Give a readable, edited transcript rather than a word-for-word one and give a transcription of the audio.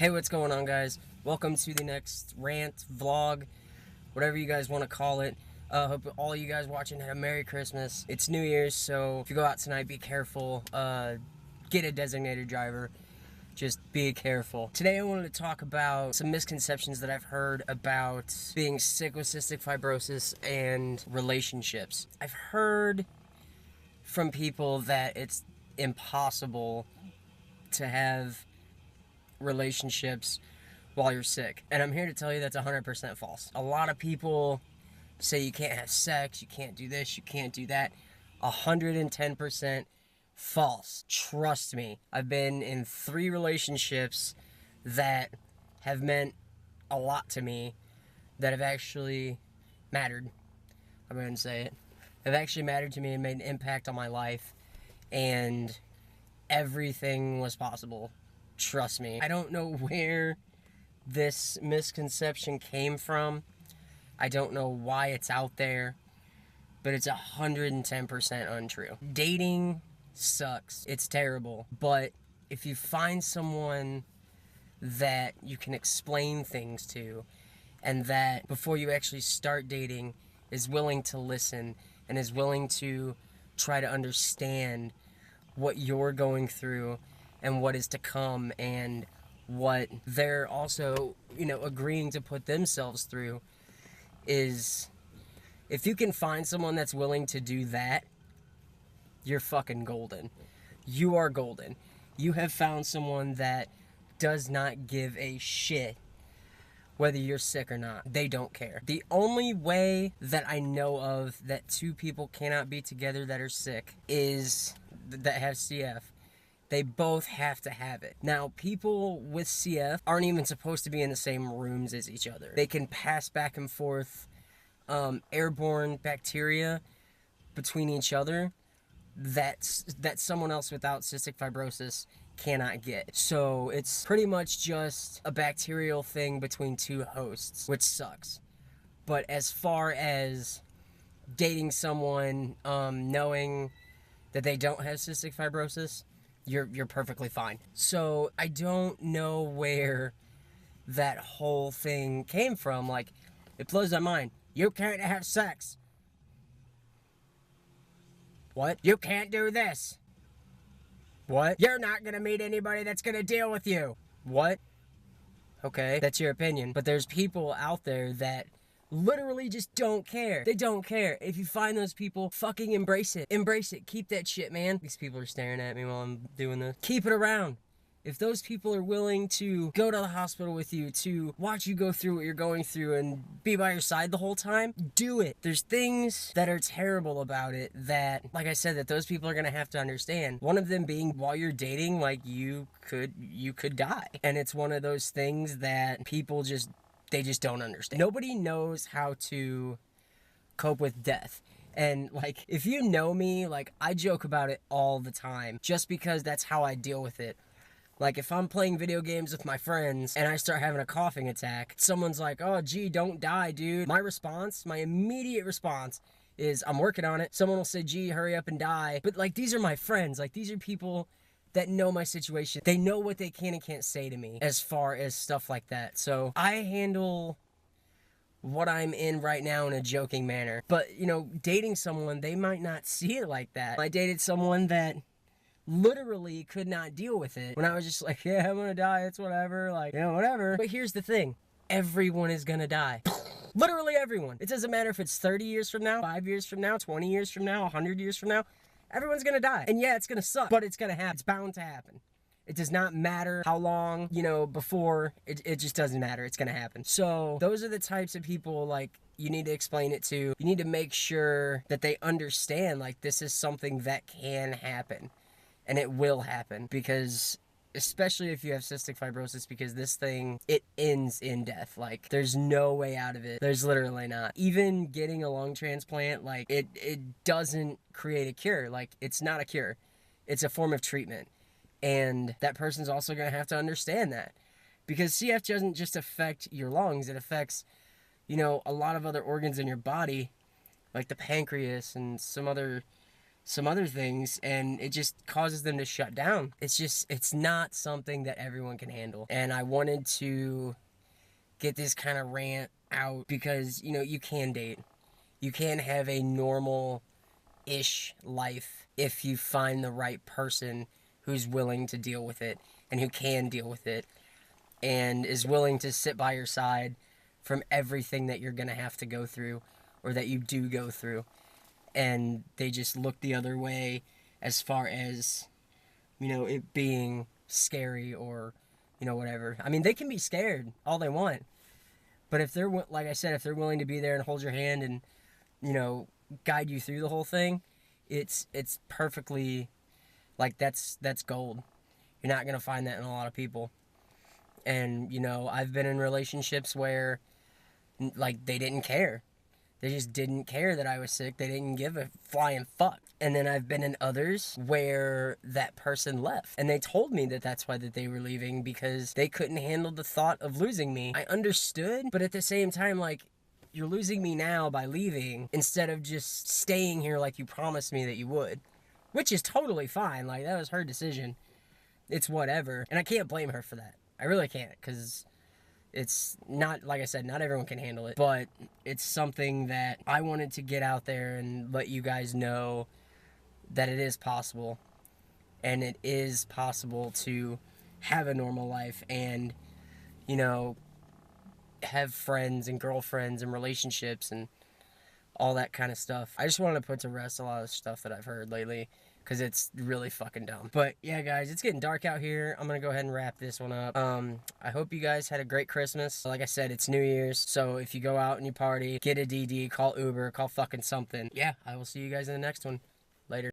Hey, what's going on, guys? Welcome to the next rant, vlog, whatever you guys want to call it. Hope all you guys watching had a Merry Christmas. It's New Year's, so if you go out tonight, be careful. Get a designated driver. Just be careful. Today I wanted to talk about some misconceptions that I've heard about being sick with cystic fibrosis and relationships. I've heard from people that it's impossible to have relationships while you're sick, and I'm here to tell you that's 100% false. A lot of people say you can't have sex, you can't do this, you can't do that. 110% false. Trust me. I've been in 3 relationships that have meant a lot to me, that have actually mattered. I'm going to say it. Have actually mattered to me and made an impact on my life, and everything was possible. Trust me. I don't know where this misconception came from. I don't know why it's out there, but it's 110% untrue. Dating sucks. It's terrible. But if you find someone that you can explain things to, and that before you actually start dating is willing to listen and is willing to try to understand what you're going through and what is to come, and what they're also, agreeing to put themselves through, is if you can find someone that's willing to do that, you're fucking golden. You are golden. You have found someone that does not give a shit whether you're sick or not. They don't care. The only way that I know of that 2 people cannot be together that are sick is that have CF. They both have to have it. Now, people with CF aren't even supposed to be in the same rooms as each other. They can pass back and forth airborne bacteria between each other that someone else without cystic fibrosis cannot get. So it's pretty much just a bacterial thing between 2 hosts, which sucks. But as far as dating someone, knowing that they don't have cystic fibrosis, you're perfectly fine. So I don't know where that whole thing came from. Like, it blows my mind. You can't have sex. What? You can't do this. What? You're not gonna meet anybody that's gonna deal with you. What? Okay, that's your opinion. But there's people out there that literally just don't care. They don't care. If you find those people, fucking embrace it. Embrace it. Keep that shit, man. These people are staring at me while I'm doing this. Keep it around. If those people are willing to go to the hospital with you, to watch you go through what you're going through and be by your side the whole time, do it. There's things that are terrible about it that, like I said, that those people are gonna have to understand. One of them being, while you're dating, like, you could die. And it's one of those things that people they just don't understand. Nobody knows how to cope with death. And, like, if you know me, like, I joke about it all the time just because that's how I deal with it. Like, if I'm playing video games with my friends and I start having a coughing attack, someone's like, oh, gee, don't die, dude. My immediate response is, I'm working on it. Someone will say, gee, hurry up and die. But, like, these are my friends. Like, these are people that know my situation. They know what they can and can't say to me as far as stuff like that. So I handle what I'm in right now in a joking manner. But, dating someone, they might not see it like that. I dated someone that literally could not deal with it. When I was just like, yeah, I'm gonna die, it's whatever, like, whatever. But here's the thing. Everyone is gonna die. Literally everyone. It doesn't matter if it's 30 years from now, 5 years from now, 20 years from now, 100 years from now. Everyone's gonna die. And yeah, it's gonna suck, but it's gonna happen. It's bound to happen. It does not matter how long, before. It just doesn't matter. It's gonna happen. So those are the types of people, like, you need to explain it to. You need to make sure that they understand, like, this is something that can happen. And it will happen, because especially if you have cystic fibrosis, because this thing, it ends in death. Like, there's no way out of it. There's literally not. Even getting a lung transplant, like, it doesn't create a cure. Like, it's not a cure. It's a form of treatment. And that person's also going to have to understand that. Because CF doesn't just affect your lungs. It affects, a lot of other organs in your body, like the pancreas and some other some other things, and it just causes them to shut down. It's not something that everyone can handle. And I wanted to get this kind of rant out because, you know, you can date. You can have a normal-ish life if you find the right person who's willing to deal with it and who can deal with it and is willing to sit by your side from everything that you're going to have to go through or that you do go through. And they just look the other way as far as, you know, it being scary or, you know, whatever. I mean, they can be scared all they want. But if they're, like I said, if they're willing to be there and hold your hand and, you know, guide you through the whole thing, it's perfectly, like, that's gold. You're not going to find that in a lot of people. And, you know, I've been in relationships where, like, they didn't care. They just didn't care that I was sick. They didn't give a flying fuck. And then I've been in others where that person left. And they told me that that's why that they were leaving, because they couldn't handle the thought of losing me. I understood, but at the same time, like, you're losing me now by leaving instead of just staying here like you promised me that you would. Which is totally fine. Like, that was her decision. It's whatever. And I can't blame her for that. I really can't, because it's not, like I said, not everyone can handle it, but it's something that I wanted to get out there and let you guys know that it is possible, and it is possible to have a normal life and, you know, have friends and girlfriends and relationships and all that kind of stuff. I just wanted to put to rest a lot of stuff that I've heard lately, because it's really fucking dumb. But yeah, guys, it's getting dark out here. I'm gonna go ahead and wrap this one up. I hope you guys had a great Christmas. Like I said, it's New Year's, so if you go out and you party, get a DD, call Uber, call fucking something. Yeah, I will see you guys in the next one. Later.